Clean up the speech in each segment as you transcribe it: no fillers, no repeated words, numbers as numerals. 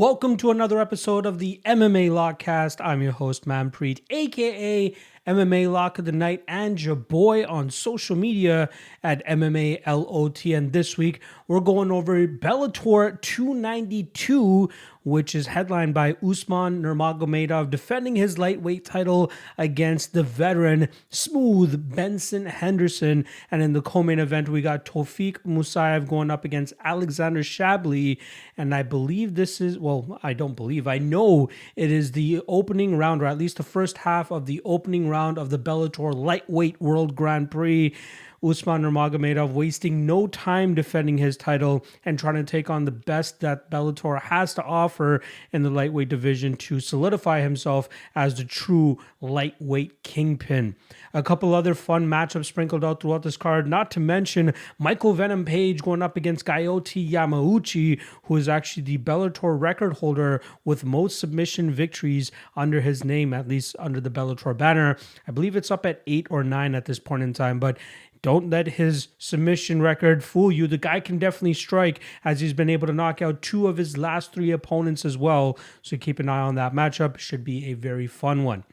Welcome to another episode of the MMA Lockcast. I'm your host, Manpreet, aka MMA Lock of the Night, and your boy on social media at MMALOTN. This week, we're going over Bellator 292, which is headlined by Usman Nurmagomedov defending his lightweight title against the veteran Smooth Benson Henderson. And in the co-main event, we got Tofik Musaev going up against Alexander Shabliy. And I believe this is, I know it is the opening round, or at least the first half of the opening round of the Bellator Lightweight World Grand Prix. Usman Nurmagomedov wasting no time defending his title and trying to take on the best that Bellator has to offer in the lightweight division to solidify himself as the true lightweight kingpin. A couple other fun matchups sprinkled out throughout this card, not to mention Michael Venom Page going up against Gaiotti Yamauchi, who is actually the Bellator record holder with most submission victories under his name, at least under the Bellator banner. I believe it's up at 8 or 9 at this point in time, but don't let his submission record fool you. The guy can definitely strike, as he's been able to knock out 2 of his last 3 opponents as well. So keep an eye on that matchup. Should be a very fun one.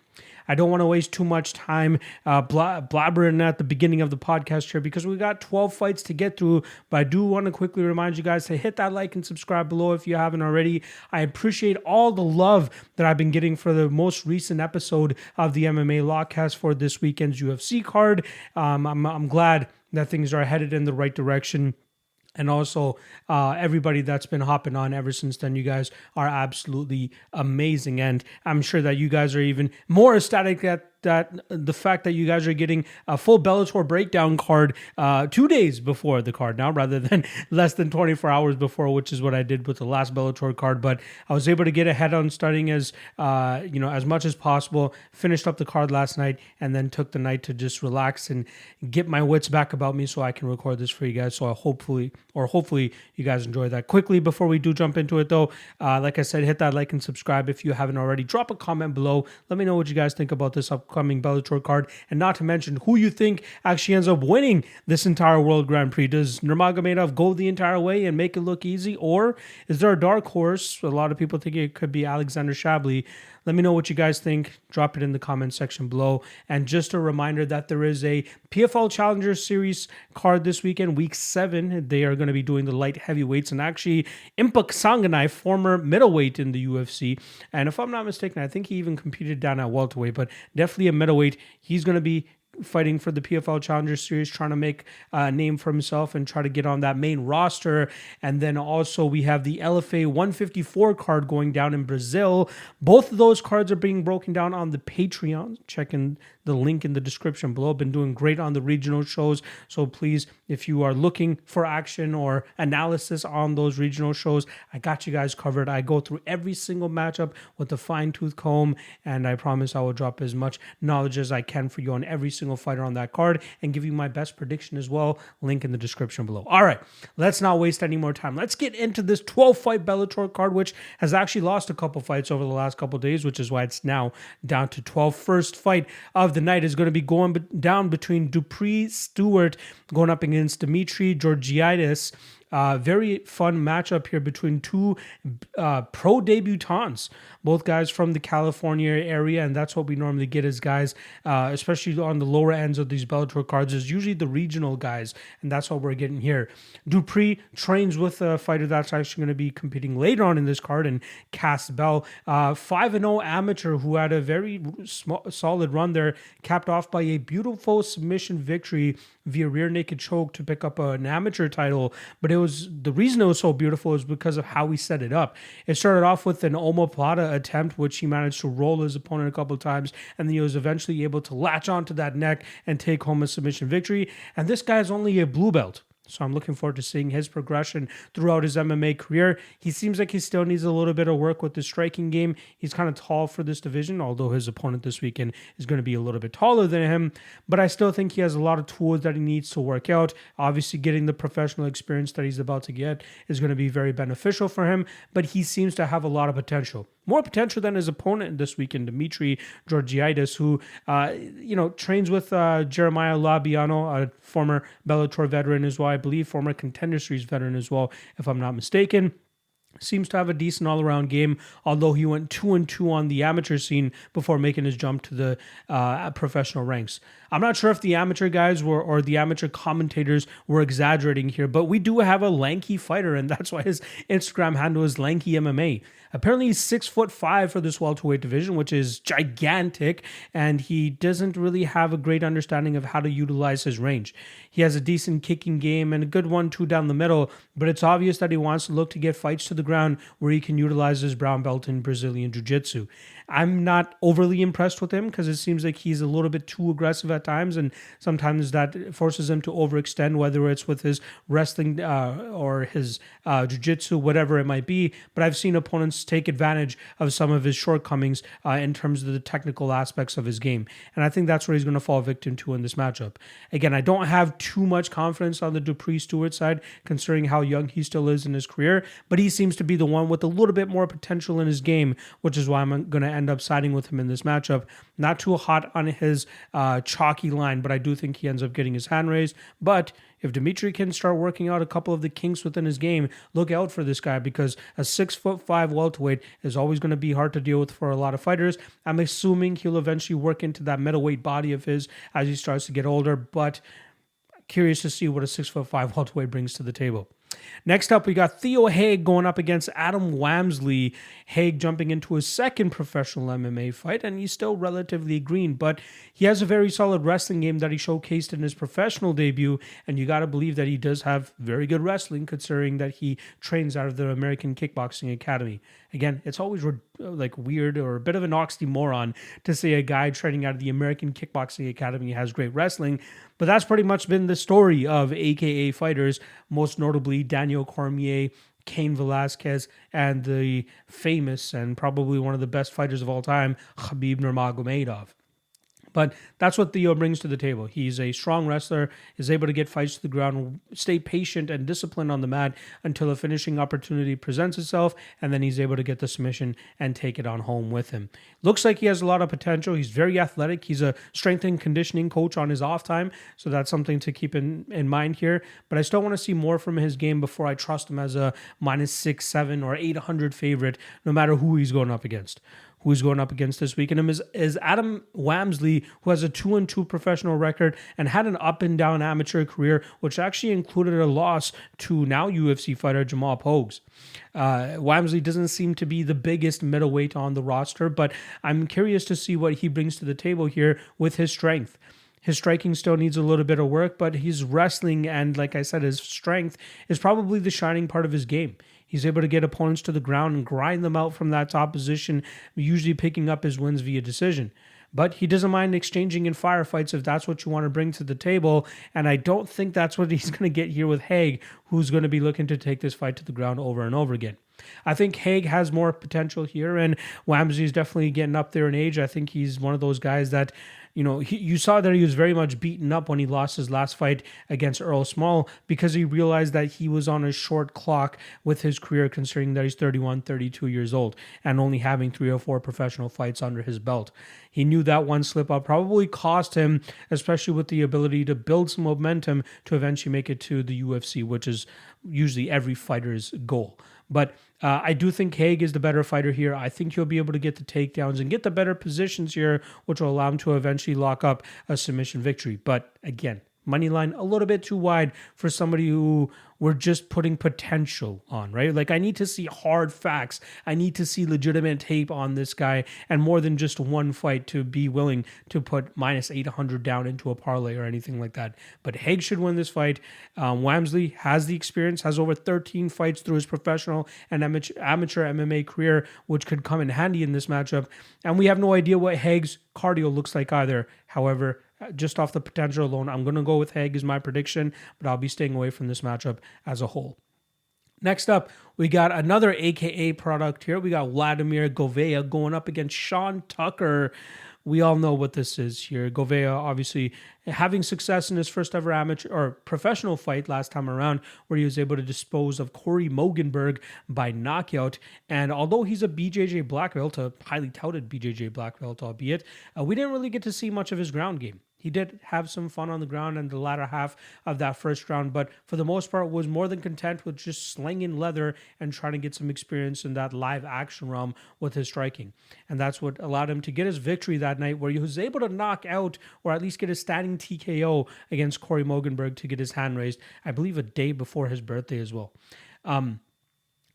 I don't want to waste too much time blabbering at the beginning of the podcast here because we got 12 fights to get through, but I do want to quickly remind you guys to hit that like and subscribe below if you haven't already. I appreciate all the love that I've been getting for the most recent episode of the MMA Lockcast for this weekend's UFC card. I'm glad that things are headed in the right direction. And also, everybody that's been hopping on ever since then, you guys are absolutely amazing. And I'm sure that you guys are even more ecstatic at the fact that you guys are getting a full Bellator breakdown card 2 days before the card now, rather than less than 24 hours before, which is what I did with the last Bellator card. But I was able to get ahead on starting as much as possible. Finished up the card last night, and then took the night to just relax and get my wits back about me, so I can record this for you guys. So hopefully you guys enjoy that. Quickly before we do jump into it, though, like I said, hit that like and subscribe if you haven't already. Drop a comment below. Let me know what you guys think about this upcoming Bellator card, and not to mention who you think actually ends up winning this entire World Grand Prix. Does Nurmagomedov go the entire way and make it look easy, or is there a dark horse? A lot of people think it could be Alexander Shabliy. Let me know what you guys think. Drop it in the comment section below. And just a reminder that there is a PFL Challenger Series card this weekend, week 7. They are going to be doing the light heavyweights, and actually Impa Sanganay, former middleweight in the UFC, and if I'm not mistaken, I think he even competed down at welterweight, but definitely a middleweight. He's going to be fighting for the PFL Challenger Series, trying to make a name for himself and try to get on that main roster. And then also we have the LFA 154 card going down in Brazil. Both of those cards are being broken down on the Patreon. Check in the link in the description below. Been doing great on the regional shows, so please, if you are looking for action or analysis on those regional shows, I got you guys covered. I go through every single matchup with a fine-tooth comb, and I promise I will drop as much knowledge as I can for you on every single fighter on that card and give you my best prediction as well. Link in the description below. All right, let's not waste any more time. Let's get into this 12-fight Bellator card, which has actually lost a couple fights over the last couple days, which is why it's now down to 12. First fight of the night is going to be going down between Dupree Stewart going up against Dimitri Georgiades. Very fun matchup here between 2 pro debutants, both guys from the California area, and that's what we normally get as guys, especially on the lower ends of these Bellator cards, is usually the regional guys, and that's what we're getting here. Dupree trains with a fighter that's actually going to be competing later on in this card, and Cass Bell, 5-0 amateur who had a very solid run there, capped off by a beautiful submission victory via rear naked choke to pick up an amateur title. But the reason it was so beautiful is because of how he set it up. It started off with an omoplata attempt, which he managed to roll his opponent a couple of times, and then he was eventually able to latch onto that neck and take home a submission victory. And this guy is only a blue belt, so I'm looking forward to seeing his progression throughout his MMA career. He seems like he still needs a little bit of work with the striking game. He's kind of tall for this division, although his opponent this weekend is going to be a little bit taller than him. But I still think he has a lot of tools that he needs to work out. Obviously, getting the professional experience that he's about to get is going to be very beneficial for him, but he seems to have a lot of potential. More potential than his opponent this weekend, Dimitri Georgiades, who trains with Jeremiah Labiano, a former Bellator veteran as well, I believe former Contender Series veteran as well, if I'm not mistaken. Seems to have a decent all-around game, although he went 2-2 on the amateur scene before making his jump to the professional ranks. I'm not sure if the amateur guys were or the amateur commentators were exaggerating here, but we do have a lanky fighter, and that's why his Instagram handle is Lanky MMA. Apparently, he's 6'5" for this welterweight division, which is gigantic, and he doesn't really have a great understanding of how to utilize his range. He has a decent kicking game and a good 1-2 down the middle, but it's obvious that he wants to look to get fights to the ground where he can utilize his brown belt in Brazilian Jiu-Jitsu. I'm not overly impressed with him because it seems like he's a little bit too aggressive at times, and sometimes that forces him to overextend, whether it's with his wrestling or his jiu-jitsu, whatever it might be. But I've seen opponents take advantage of some of his shortcomings in terms of the technical aspects of his game, and I think that's where he's going to fall victim to in this matchup. Again, I don't have too much confidence on the Dupree-Stewart side, considering how young he still is in his career, but he seems to be the one with a little bit more potential in his game, which is why I'm going to end up siding with him in this matchup. Not too hot on his chalky line, but I do think he ends up getting his hand raised. But if Dimitri can start working out a couple of the kinks within his game, look out for this guy, because a 6'5" welterweight is always going to be hard to deal with for a lot of fighters. I'm assuming he'll eventually work into that middleweight body of his as he starts to get older, but curious to see what a 6'5" welterweight brings to the table. Next up, we got Theo Haig going up against Adam Wamsley. Haig jumping into his second professional MMA fight, and he's still relatively green, but he has a very solid wrestling game that he showcased in his professional debut, and you got to believe that he does have very good wrestling, considering that he trains out of the American Kickboxing Academy. Again, it's always like weird or a bit of an oxymoron to say a guy training out of the American Kickboxing Academy has great wrestling, but that's pretty much been the story of AKA fighters, most notably Daniel Cormier, Cain Velasquez, and the famous and probably one of the best fighters of all time, Khabib Nurmagomedov. But that's what Theo brings to the table. He's a strong wrestler, is able to get fights to the ground, stay patient and disciplined on the mat until a finishing opportunity presents itself, and then he's able to get the submission and take it on home with him. Looks like he has a lot of potential. He's very athletic. He's a strength and conditioning coach on his off time, so that's something to keep in mind here. But I still want to see more from his game before I trust him as a -6, 7, or 800 favorite, no matter who he's going up against. Who he's going up against this week, and him is Adam Wamsley, who has a 2-2 professional record and had an up and down amateur career, which actually included a loss to now UFC fighter Jamal Pogues. Wamsley doesn't seem to be the biggest middleweight on the roster, but I'm curious to see what he brings to the table here with his strength. His striking still needs a little bit of work, but his wrestling and, like I said, his strength is probably the shining part of his game. He's able to get opponents to the ground and grind them out from that top position, usually picking up his wins via decision. But he doesn't mind exchanging in firefights if that's what you want to bring to the table, and I don't think that's what he's going to get here with Haig, who's going to be looking to take this fight to the ground over and over again. I think Haig has more potential here, and Wamsley is definitely getting up there in age. I think he's one of those guys that, you saw that he was very much beaten up when he lost his last fight against Earl Small, because he realized that he was on a short clock with his career, considering that he's 31, 32 years old and only having 3 or 4 professional fights under his belt. He knew that one slip up probably cost him, especially with the ability to build some momentum to eventually make it to the UFC, which is usually every fighter's goal. But I do think Haig is the better fighter here. I think he'll be able to get the takedowns and get the better positions here, which will allow him to eventually lock up a submission victory. But again, money line a little bit too wide for somebody who we're just putting potential on, right? Like, I need to see hard facts. I need to see legitimate tape on this guy, and more than just one fight to be willing to put -800 down into a parlay or anything like that. But Haig should win this fight. Wamsley has the experience, has over 13 fights through his professional and amateur MMA career, which could come in handy in this matchup. And we have no idea what Haig's cardio looks like either. However, just off the potential alone, I'm going to go with Haig as my prediction, but I'll be staying away from this matchup as a whole. Next up, we got another AKA product here. We got Vladimir Gouvea going up against Sean Tucker. We all know what this is here. Gouvea obviously having success in his first ever amateur or professional fight last time around, where he was able to dispose of Corey Mogenberg by knockout. And although he's a BJJ black belt, a highly touted BJJ black belt, albeit, we didn't really get to see much of his ground game. He did have some fun on the ground in the latter half of that first round, but for the most part was more than content with just slinging leather and trying to get some experience in that live action realm with his striking. And that's what allowed him to get his victory that night, where he was able to knock out or at least get a standing TKO against Corey Mogenberg to get his hand raised, I believe a day before his birthday as well.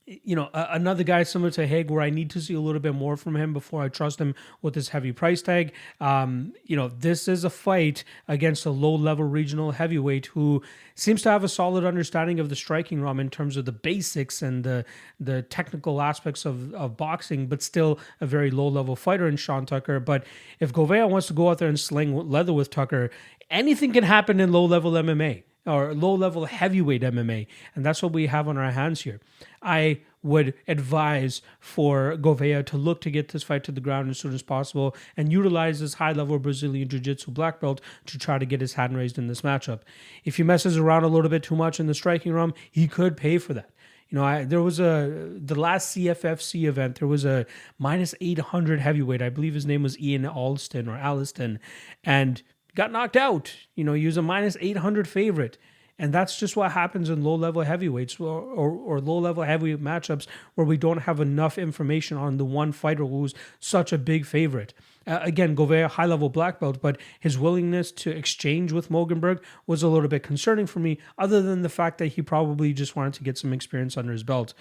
Another guy similar to Haig, where I need to see a little bit more from him before I trust him with this heavy price tag. This is a fight against a low-level regional heavyweight who seems to have a solid understanding of the striking realm in terms of the basics and the technical aspects of boxing, but still a very low-level fighter in Sean Tucker. But if Gouvea wants to go out there and sling leather with Tucker, anything can happen in low-level MMA. Or low-level heavyweight MMA, and that's what we have on our hands here. I would advise for Gouvea to look to get this fight to the ground as soon as possible and utilize this high-level Brazilian Jiu-Jitsu black belt to try to get his hand raised in this matchup. If he messes around a little bit too much in the striking realm, he could pay for that. There was the last CFFC event, there was a minus 800 heavyweight. I believe his name was Ian Alston, and got knocked out. He was a minus 800 favorite. And that's just what happens in low-level heavyweights or low-level heavyweight matchups where we don't have enough information on the one fighter who's such a big favorite. Again, Gouvea, high-level black belt, but his willingness to exchange with Mogenberg was a little bit concerning for me, other than the fact that he probably just wanted to get some experience under his belt.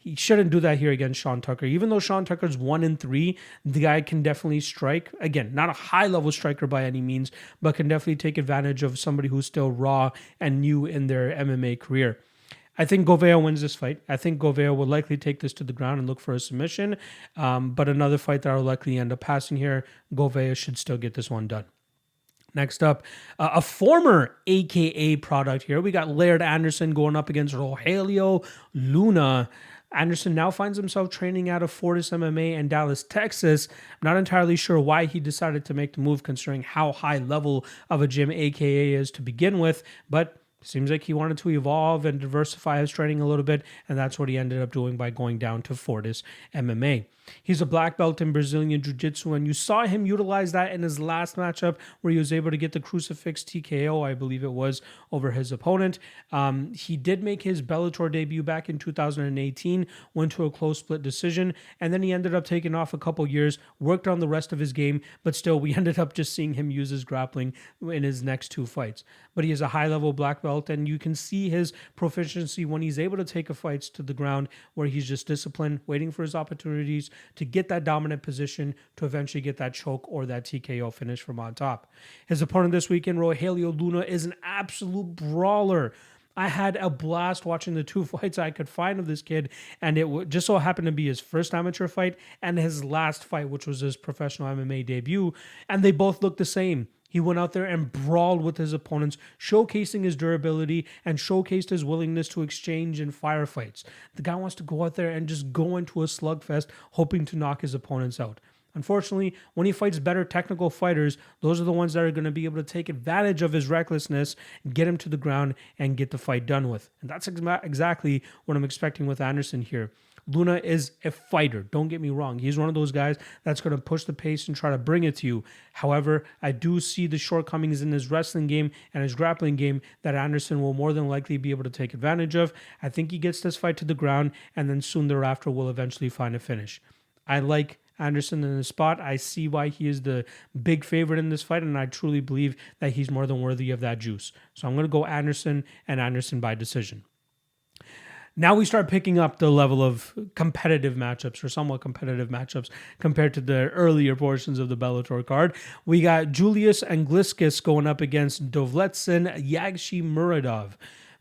He shouldn't do that here against Sean Tucker. Even though Sean Tucker's 1-3, the guy can definitely strike. Again, not a high-level striker by any means, but can definitely take advantage of somebody who's still raw and new in their MMA career. I think Gouvea wins this fight. I think Gouvea will likely take this to the ground and look for a submission. But another fight that will likely end up passing here, Gouvea should still get this one done. Next up, a former AKA product here. We got Laird Anderson going up against Rogelio Luna. Anderson now finds himself training out of Fortis MMA in Dallas, Texas. I'm not entirely sure why he decided to make the move, considering how high level of a gym AKA is to begin with, but seems like he wanted to evolve and diversify his training a little bit, and that's what he ended up doing by going down to Fortis MMA. He's a black belt in Brazilian Jiu-Jitsu, and you saw him utilize that in his last matchup where he was able to get the crucifix TKO, I believe it was, over his opponent. He did make his Bellator debut back in 2018, went to a close split decision, and then he ended up taking off a couple years, worked on the rest of his game, but still we ended up just seeing him use his grappling in his next two fights. But he is a high-level black belt, and you can see his proficiency when he's able to take a fights to the ground where he's just disciplined, waiting for his opportunities to get that dominant position to eventually get that choke or that TKO finish from on top. His opponent this weekend, Rogelio Luna, is an absolute brawler. I had a blast watching the two fights I could find of this kid, and it just so happened to be his first amateur fight and his last fight, which was his professional MMA debut, and they both looked the same. He went out there and brawled with his opponents, showcasing his durability and showcased his willingness to exchange in firefights. The guy wants to go out there and just go into a slugfest, hoping to knock his opponents out. Unfortunately, when he fights better technical fighters, those are the ones that are going to be able to take advantage of his recklessness, get him to the ground, and get the fight done with. And that's exactly what I'm expecting with Anderson here. Luna is a fighter. Don't get me wrong. He's one of those guys that's going to push the pace and try to bring it to you. However, I do see the shortcomings in his wrestling game and his grappling game that Anderson will more than likely be able to take advantage of. I think he gets this fight to the ground, and then soon thereafter will eventually find a finish. I like Anderson in the spot. I see why he is the big favorite in this fight, and I truly believe that he's more than worthy of that juice. So I'm going to go Anderson, and Anderson by decision. Now we start picking up the level of competitive matchups, or somewhat competitive matchups, compared to the earlier portions of the Bellator card. We got Julius Anglickas going up against Dovletsan Yagshimuradov.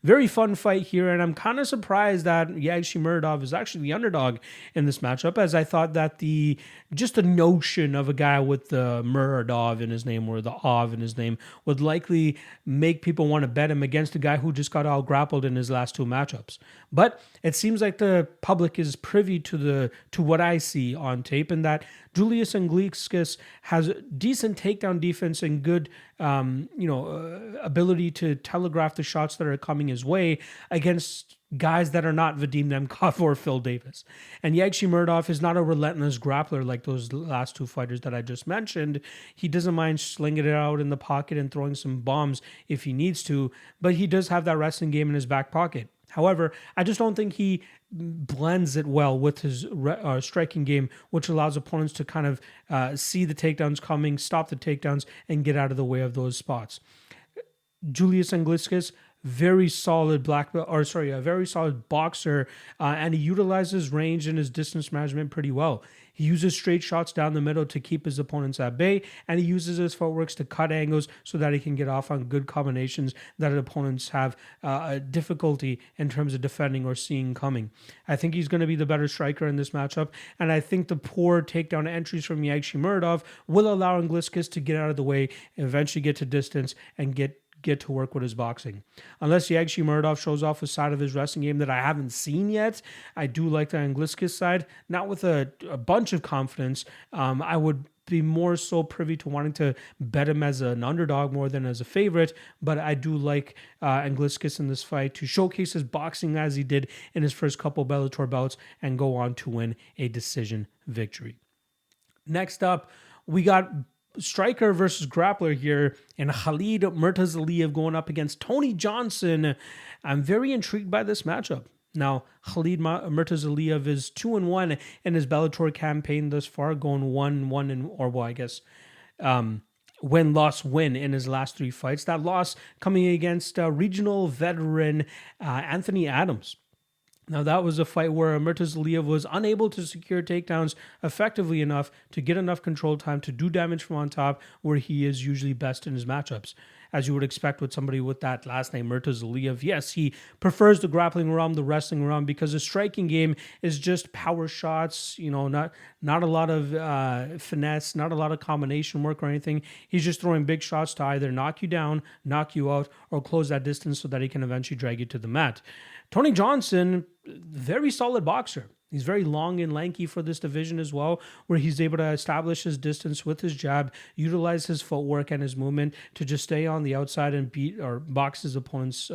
Very fun fight here, and I'm kind of surprised that Yagshimuradov is actually the underdog in this matchup, as I thought that just the notion of a guy with the Muradov in his name or the Ov in his name would likely make people want to bet him against a guy who just got out grappled in his last two matchups. But it seems like the public is privy to what I see on tape, and that Julius Anglickas has decent takedown defense and good ability to telegraph the shots that are coming his way against guys that are not Vadim Nemkov or Phil Davis. And Yagshimuradov is not a relentless grappler like those last two fighters that I just mentioned. He doesn't mind slinging it out in the pocket and throwing some bombs if he needs to, but he does have that wrestling game in his back pocket. However, I just don't think he blends it well with his striking game, which allows opponents to kind of see the takedowns coming, stop the takedowns, and get out of the way of those spots. Julius Anglickas, very solid a very solid boxer, and he utilizes range and his distance management pretty well. He uses straight shots down the middle to keep his opponents at bay, and he uses his footworks to cut angles so that he can get off on good combinations that opponents have difficulty in terms of defending or seeing coming. I think he's going to be the better striker in this matchup, and I think the poor takedown entries from Yagshimuradov will allow Anglickas to get out of the way, eventually get to distance, and get to work with his boxing. Unless Yagshimuradov shows off a side of his wrestling game that I haven't seen yet, I do like the Anglickas side. Not with a bunch of confidence. I would be more so privy to wanting to bet him as an underdog more than as a favorite, but I do like Anglickas in this fight to showcase his boxing as he did in his first couple Bellator bouts and go on to win a decision victory. Next up, we got striker versus grappler here, and Khalid Murtazaliev going up against Tony Johnson. I'm very intrigued by this matchup. Now, Khalid Murtazaliev is 2-1 in his Bellator campaign thus far, going 1-1 win-loss-win in his last three fights. That loss coming against regional veteran Anthony Adams. Now, that was a fight where Murtazaliev was unable to secure takedowns effectively enough to get enough control time to do damage from on top, where he is usually best in his matchups. As you would expect with somebody with that last name, Murtazaliev, yes, he prefers the grappling realm, the wrestling realm, because the striking game is just power shots, not a lot of finesse, not a lot of combination work or anything. He's just throwing big shots to either knock you down, knock you out, or close that distance so that he can eventually drag you to the mat. Tony Johnson, very solid boxer. He's very long and lanky for this division as well, where he's able to establish his distance with his jab, utilize his footwork and his movement to just stay on the outside and beat or box his opponents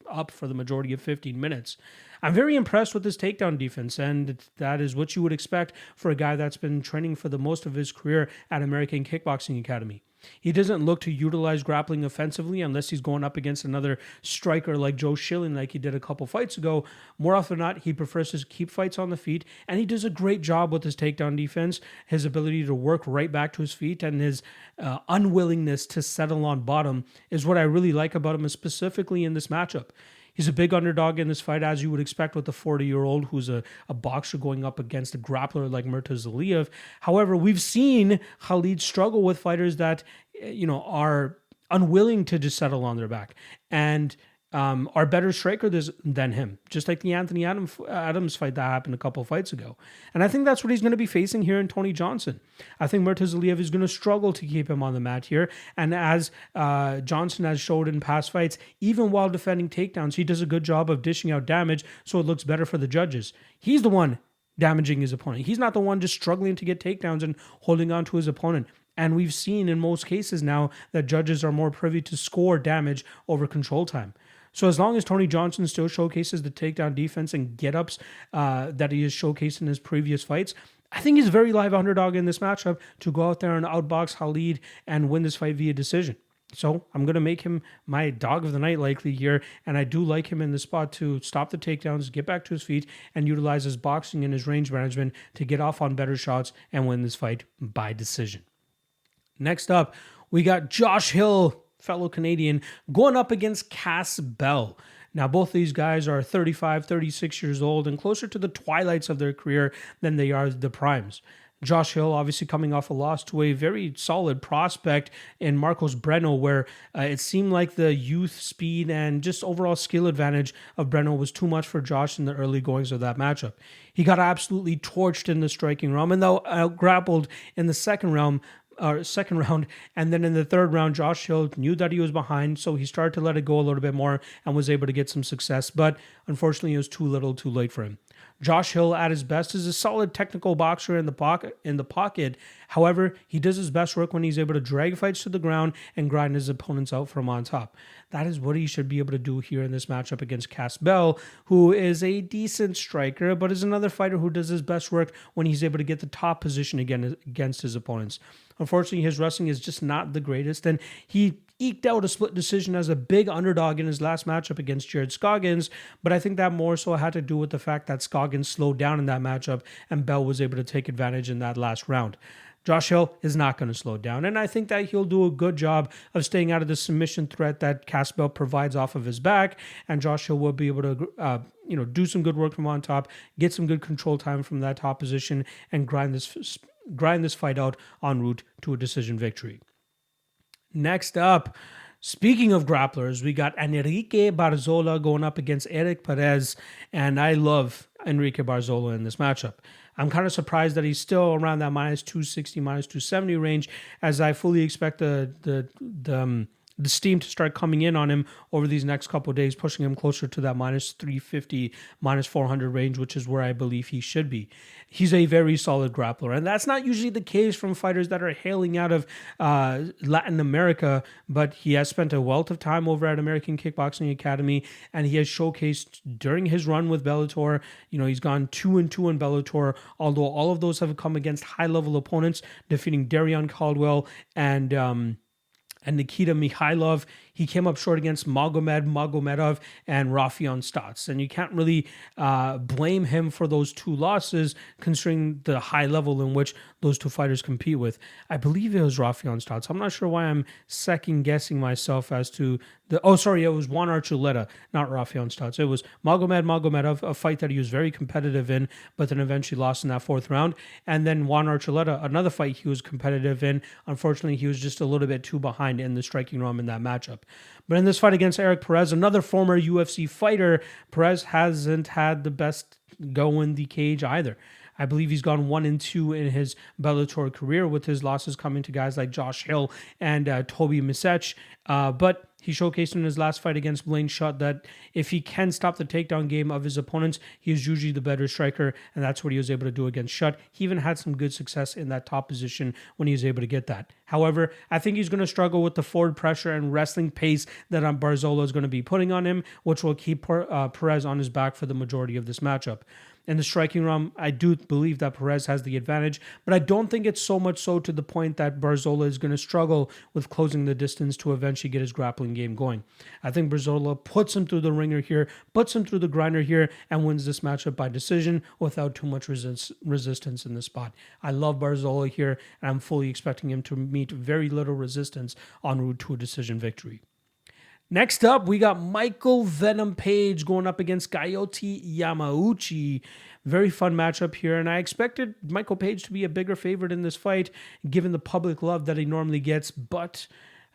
up for the majority of 15 minutes. I'm very impressed with his takedown defense, and that is what you would expect for a guy that's been training for the most of his career at American Kickboxing Academy. He doesn't look to utilize grappling offensively unless he's going up against another striker like Joe Schilling like he did a couple fights ago. More often than not, he prefers to keep fights on the feet, and he does a great job with his takedown defense, his ability to work right back to his feet, and his unwillingness to settle on bottom is what I really like about him, specifically in this matchup. He's a big underdog in this fight, as you would expect with a 40-year-old who's a boxer going up against a grappler like Murtazaliev. However, we've seen Khalid struggle with fighters that, are unwilling to just settle on their back and are better strikers than him, just like the Anthony Adams fight that happened a couple of fights ago. And I think that's what he's going to be facing here in Tony Johnson. I think Murtazaliev is going to struggle to keep him on the mat here. And as Johnson has showed in past fights, even while defending takedowns, he does a good job of dishing out damage so it looks better for the judges. He's the one damaging his opponent. He's not the one just struggling to get takedowns and holding on to his opponent. And we've seen in most cases now that judges are more privy to score damage over control time. So as long as Tony Johnson still showcases the takedown defense and get-ups that he has showcased in his previous fights, I think he's a very live underdog in this matchup to go out there and outbox Khalid and win this fight via decision. So I'm going to make him my dog of the night likely here, and I do like him in the spot to stop the takedowns, get back to his feet, and utilize his boxing and his range management to get off on better shots and win this fight by decision. Next up, we got Josh Hill, fellow Canadian, going up against Cass Bell. Now, both these guys are 35, 36 years old and closer to the twilights of their career than they are the primes. Josh Hill obviously coming off a loss to a very solid prospect in Marcos Breno, where it seemed like the youth, speed, and just overall skill advantage of Breno was too much for Josh in the early goings of that matchup. He got absolutely torched in the striking realm and though out-grappled in the second round, and then in the third round, Josh Hill knew that he was behind, so he started to let it go a little bit more and was able to get some success, but unfortunately it was too little too late for him. Josh Hill at his best is a solid technical boxer in the pocket. However, he does his best work when he's able to drag fights to the ground and grind his opponents out from on top. That is what he should be able to do here in this matchup against Caspbell, who is a decent striker, but is another fighter who does his best work when he's able to get the top position again against his opponents. Unfortunately, his wrestling is just not the greatest, and he eked out a split decision as a big underdog in his last matchup against Jared Scoggins, but I think that more so had to do with the fact that Scoggins slowed down in that matchup and Bell was able to take advantage in that last round. Josh Hill is not going to slow down, and I think that he'll do a good job of staying out of the submission threat that Caspbell provides off of his back, and Josh Hill will be able to do some good work from on top, get some good control time from that top position, and grind this fight out en route to a decision victory. Next up, speaking of grapplers, we got Enrique Barzola going up against Eric Perez, and I love Enrique Barzola in this matchup. I'm kind of surprised that he's still around that minus 260, minus 270 range, as I fully expect the steam to start coming in on him over these next couple of days, pushing him closer to that minus 350, minus 400 range, which is where I believe he should be. He's a very solid grappler, and that's not usually the case from fighters that are hailing out of Latin America, but he has spent a wealth of time over at American Kickboxing Academy, and he has showcased during his run with Bellator. He's gone 2-2 in Bellator, although all of those have come against high-level opponents, defeating Darion Caldwell and Nikita Mikhailov. He came up short against Nurmagomedov and Rafion Stotts. And you can't really blame him for those two losses, considering the high level in which those two fighters compete with. I believe it was Rafion Stotts. I'm not sure why I'm second guessing myself as to it was Juan Archuleta, not Rafion Stotts. It was Nurmagomedov, a fight that he was very competitive in, but then eventually lost in that fourth round. And then Juan Archuleta, another fight he was competitive in. Unfortunately, he was just a little bit too behind in the striking realm in that matchup. But in this fight against Eric Perez, another former UFC fighter, Perez hasn't had the best go in the cage either. I believe he's gone 1-2 in his Bellator career, with his losses coming to guys like Josh Hill and Toby Misech. But he showcased in his last fight against Blaine Shutt that if he can stop the takedown game of his opponents, he is usually the better striker, and that's what he was able to do against Shutt. He even had some good success in that top position when he was able to get that. However, I think he's going to struggle with the forward pressure and wrestling pace that Barzola is going to be putting on him, which will keep Perez on his back for the majority of this matchup. In the striking realm, I do believe that Perez has the advantage, but I don't think it's so much so to the point that Barzola is going to struggle with closing the distance to eventually get his grappling game going. I think Barzola puts him through the ringer here, puts him through the grinder here, and wins this matchup by decision without too much resistance in the spot. I love Barzola here, and I'm fully expecting him to meet very little resistance en route to a decision victory. Next up, we got Michael Venom Page going up against Gaiotti Yamauchi. Very fun matchup here, and I expected Michael Page to be a bigger favorite in this fight, given the public love that he normally gets, but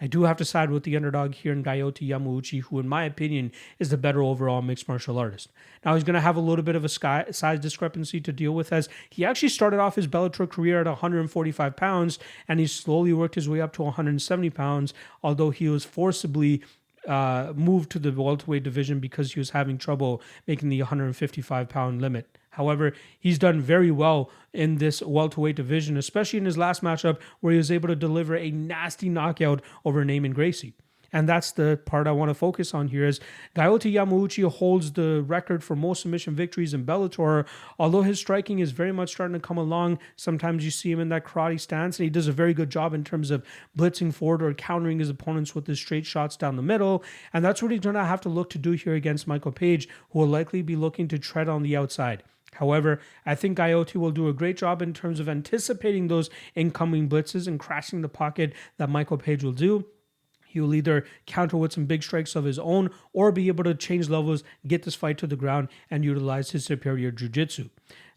I do have to side with the underdog here in Gaiotti Yamauchi, who in my opinion is the better overall mixed martial artist. Now he's going to have a little bit of a size discrepancy to deal with, as he actually started off his Bellator career at 145 pounds, and he slowly worked his way up to 170 pounds, although he was forcibly moved to the welterweight division because he was having trouble making the 155-pound limit. However, he's done very well in this welterweight division, especially in his last matchup where he was able to deliver a nasty knockout over Naaman Gracie. And that's the part I want to focus on here, is Gaiotti Yamauchi holds the record for most submission victories in Bellator. Although his striking is very much starting to come along, sometimes you see him in that karate stance, and he does a very good job in terms of blitzing forward or countering his opponents with his straight shots down the middle. And that's what he's going to have to look to do here against Michael Page, who will likely be looking to tread on the outside. However, I think Gaiotti will do a great job in terms of anticipating those incoming blitzes and crashing the pocket that Michael Page will do. He will either counter with some big strikes of his own or be able to change levels, get this fight to the ground, and utilize his superior jiu-jitsu.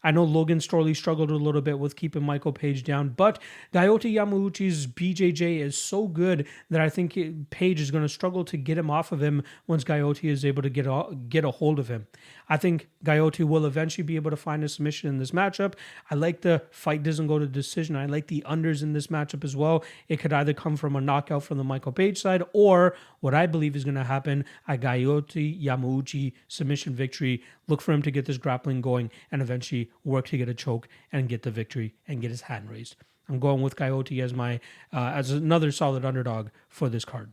I know Logan Storley struggled a little bit with keeping Michael Page down, but Gaiotti Yamauchi's BJJ is so good that I think Page is going to struggle to get him off of him once Gaiotti is able to get a hold of him. I think Gaiotti will eventually be able to find a submission in this matchup. I like the fight doesn't go to decision. I like the unders in this matchup as well. It could either come from a knockout from the Michael Page side, or what I believe is going to happen, a Gaiotti Yamauchi submission victory, look for him to get this grappling going and eventually work to get a choke and get the victory and get his hand raised. I'm going with Coyote as my as another solid underdog for this card.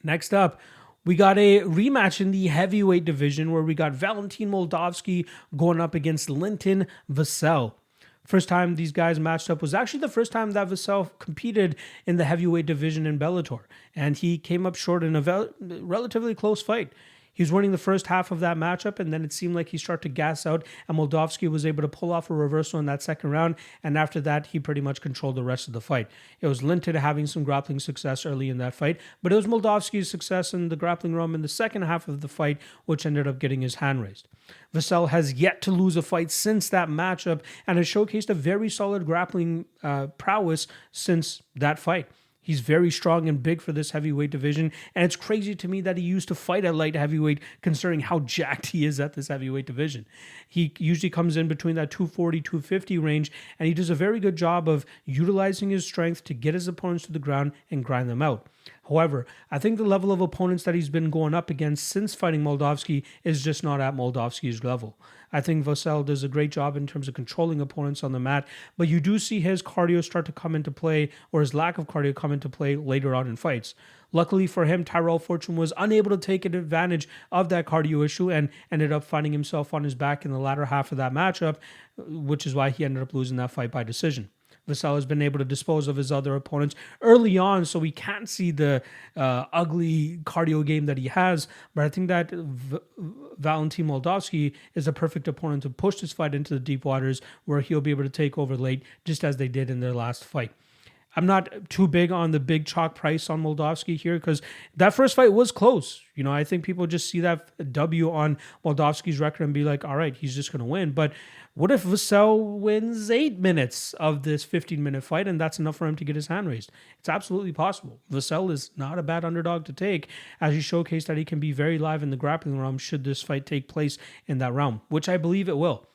Next up, we got a rematch in the heavyweight division where we got Valentin Moldavsky going up against Linton Vassell. First time these guys matched up was actually the first time that Vassell competed in the heavyweight division in Bellator, and he came up short in a relatively close fight. He was winning the first half of that matchup, and then it seemed like he started to gas out, and Moldavsky was able to pull off a reversal in that second round, and after that, he pretty much controlled the rest of the fight. It was Linton having some grappling success early in that fight, but it was Moldavsky's success in the grappling realm in the second half of the fight, which ended up getting his hand raised. Vassell has yet to lose a fight since that matchup, and has showcased a very solid grappling prowess since that fight. He's very strong and big for this heavyweight division, and it's crazy to me that he used to fight at light heavyweight considering how jacked he is at this heavyweight division. He usually comes in between that 240, 250 range, and he does a very good job of utilizing his strength to get his opponents to the ground and grind them out. However, I think the level of opponents that he's been going up against since fighting Moldavsky is just not at Moldavsky's level. I think Vassell does a great job in terms of controlling opponents on the mat, but you do see his cardio start to come into play, or his lack of cardio come into play later on in fights. Luckily for him, Tyrell Fortune was unable to take advantage of that cardio issue and ended up finding himself on his back in the latter half of that matchup, which is why he ended up losing that fight by decision. Vassell has been able to dispose of his other opponents early on, so we can't see the ugly cardio game that he has. But I think that Valentin Moldavsky is a perfect opponent to push this fight into the deep waters where he'll be able to take over late, just as they did in their last fight. I'm not too big on the big chalk price on Moldavsky here because that first fight was close. You know, I think people just see that W on Moldavsky's record and be like, all right, he's just going to win. But what if Vassell wins 8 minutes of this 15-minute fight and that's enough for him to get his hand raised? It's absolutely possible. Vassell is not a bad underdog to take, as he showcased that he can be very live in the grappling realm should this fight take place in that realm, which I believe it will.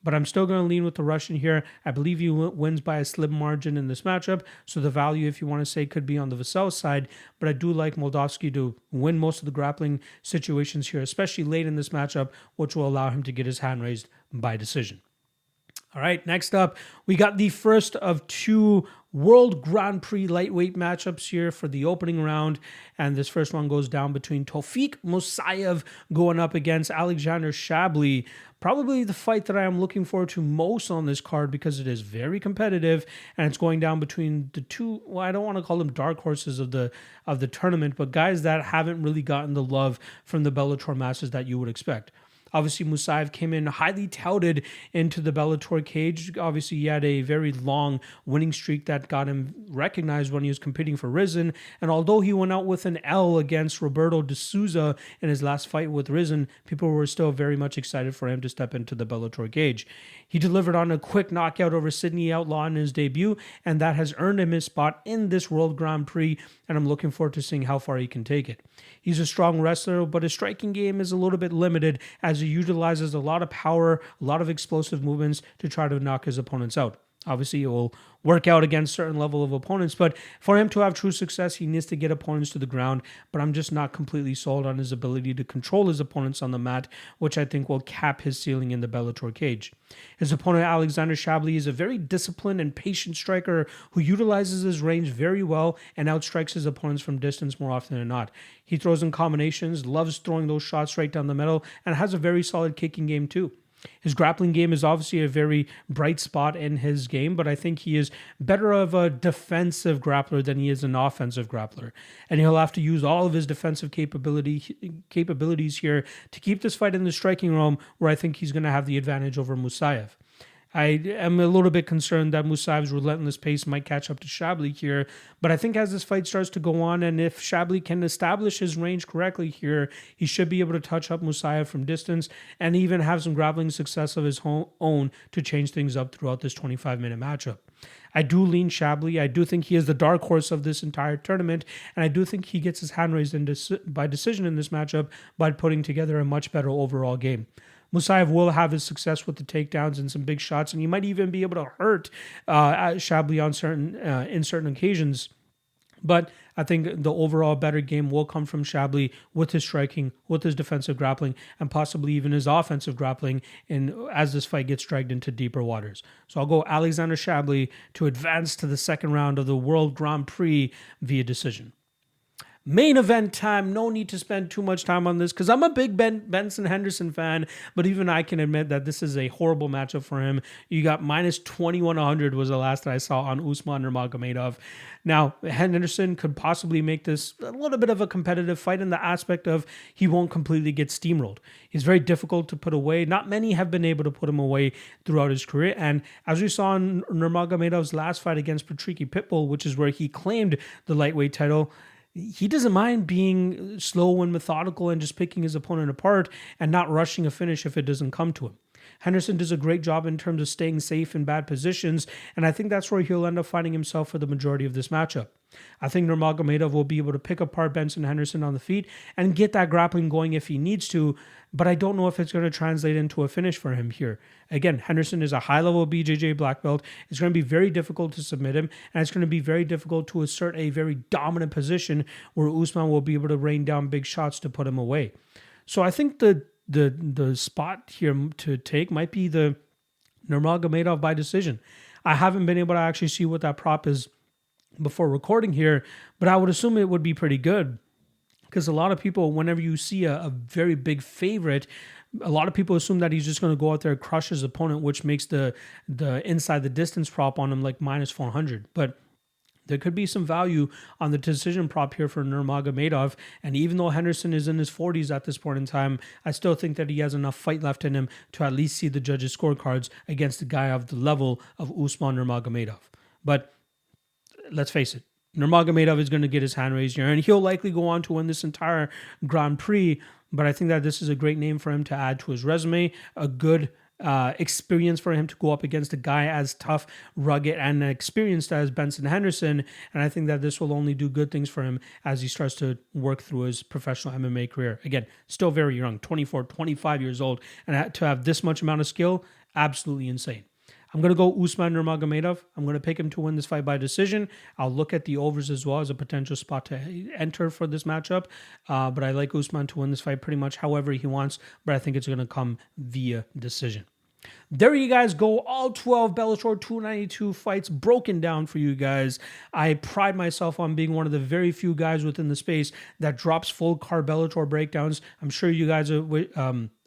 But I'm still going to lean with the Russian here. I believe he wins by a slim margin in this matchup. So the value, if you want to say, could be on the Vassell side. But I do like Moldavsky to win most of the grappling situations here, especially late in this matchup, which will allow him to get his hand raised by decision. All right, next up, we got the first of 2 World Grand Prix lightweight matchups here for the opening round. And this first one goes down between Tofiq Musaev going up against Alexander Shabliy. Probably the fight that I am looking forward to most on this card because it is very competitive and it's going down between the two, well, I don't want to call them dark horses of the tournament, but guys that haven't really gotten the love from the Bellator masters that you would expect. Obviously, Musaev came in highly touted into the Bellator cage. Obviously, he had a very long winning streak that got him recognized when he was competing for Rizin. And although he went out with an L against Roberto de Souza in his last fight with Rizin, people were still very much excited for him to step into the Bellator cage. He delivered on a quick knockout over Sydney Outlaw in his debut, and that has earned him his spot in this World Grand Prix, and I'm looking forward to seeing how far he can take it. He's a strong wrestler, but his striking game is a little bit limited as he utilizes a lot of power, a lot of explosive movements to try to knock his opponents out. Obviously, it will work out against certain level of opponents, but for him to have true success, he needs to get opponents to the ground, but I'm just not completely sold on his ability to control his opponents on the mat, which I think will cap his ceiling in the Bellator cage. His opponent, Alexander Shabliy, is a very disciplined and patient striker who utilizes his range very well and outstrikes his opponents from distance more often than not. He throws in combinations, loves throwing those shots right down the middle, and has a very solid kicking game too. His grappling game is obviously a very bright spot in his game, but I think he is better of a defensive grappler than he is an offensive grappler. And he'll have to use all of his defensive capabilities here to keep this fight in the striking realm, where I think he's going to have the advantage over Musaev. I am a little bit concerned that Musaev's relentless pace might catch up to Shabliy here, but I think as this fight starts to go on, and if Shabliy can establish his range correctly here, he should be able to touch up Musaev from distance and even have some grappling success of his own to change things up throughout this 25-minute matchup. I do lean Shabliy. I do think he is the dark horse of this entire tournament, and I do think he gets his hand raised by decision in this matchup by putting together a much better overall game. Musaev will have his success with the takedowns and some big shots, and he might even be able to hurt Shabliy on in certain occasions. But I think the overall better game will come from Shabliy with his striking, with his defensive grappling, and possibly even his offensive grappling as this fight gets dragged into deeper waters. So I'll go Alexander Shabliy to advance to the second round of the World Grand Prix via decision. Main event time. No need to spend too much time on this because I'm a big Benson Henderson fan, but even I can admit that this is a horrible matchup for him. You got minus 2100 was the last that I saw on Usman Nurmagomedov. Now, Henderson could possibly make this a little bit of a competitive fight in the aspect of he won't completely get steamrolled. He's very difficult to put away. Not many have been able to put him away throughout his career. And as we saw in Nurmagomedov's last fight against Patricky Pitbull, which is where he claimed the lightweight title, he doesn't mind being slow and methodical and just picking his opponent apart and not rushing a finish if it doesn't come to him. Henderson does a great job in terms of staying safe in bad positions, and I think that's where he'll end up finding himself for the majority of this matchup. I think Nurmagomedov will be able to pick apart Benson Henderson on the feet and get that grappling going if he needs to, but I don't know if it's going to translate into a finish for him here. Again, Henderson is a high-level BJJ black belt. It's going to be very difficult to submit him, and it's going to be very difficult to assert a very dominant position where Usman will be able to rain down big shots to put him away. So I think the spot here to take might be the Nurmagomedov by decision. I haven't been able to actually see what that prop is before recording here, but I would assume it would be pretty good because a lot of people, whenever you see a very big favorite, a lot of people assume that he's just going to go out there and crush his opponent, which makes the inside the distance prop on him like minus 400. But there could be some value on the decision prop here for Nurmagomedov. And even though Henderson is in his 40s at this point in time, I still think that he has enough fight left in him to at least see the judges' scorecards against a guy of the level of Usman Nurmagomedov. But let's face it, Nurmagomedov is going to get his hand raised here, and he'll likely go on to win this entire Grand Prix. But I think that this is a great name for him to add to his resume, a good experience for him to go up against a guy as tough, rugged, and experienced as Benson Henderson. And I think that this will only do good things for him as he starts to work through his professional MMA career. Again, still very young, 24, 25 years old. And to have this much amount of skill, absolutely insane. I'm going to go Usman Nurmagomedov. I'm going to pick him to win this fight by decision. I'll look at the overs as well as a potential spot to enter for this matchup. But I like Usman to win this fight pretty much however he wants. But I think it's going to come via decision. There you guys go. All 12 Bellator 292 fights broken down for you guys. I pride myself on being one of the very few guys within the space that drops full card Bellator breakdowns. I'm sure you guys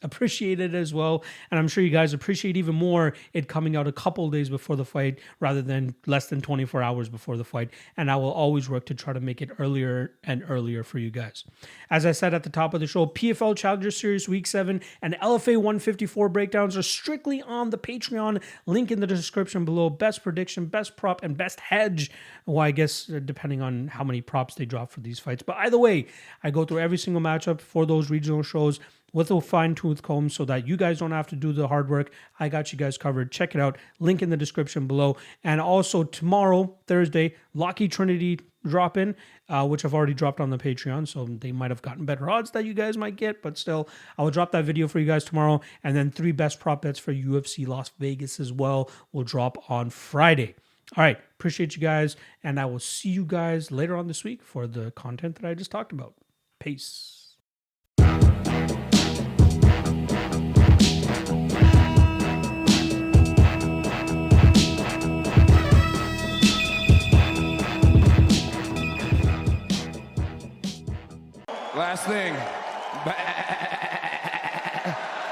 appreciate it as well. And I'm sure you guys appreciate even more it coming out a couple days before the fight rather than less than 24 hours before the fight. And I will always work to try to make it earlier and earlier for you guys. As I said at the top of the show, PFL Challenger Series Week 7 and LFA 154 breakdowns are strictly on the Patreon. Link in the description below. Best prediction, best prop, and best hedge. Well, I guess depending on how many props they drop for these fights. But either way, I go through every single matchup for those regional shows with a fine-tooth comb so that you guys don't have to do the hard work. I got you guys covered. Check it out. Link in the description below. And also tomorrow, Thursday, Lockheed Trinity drop-in, which I've already dropped on the Patreon, so they might have gotten better odds that you guys might get, but still, I will drop that video for you guys tomorrow. And then 3 best prop bets for UFC Las Vegas as well will drop on Friday. All right, appreciate you guys, and I will see you guys later on this week for the content that I just talked about. Peace. Last thing.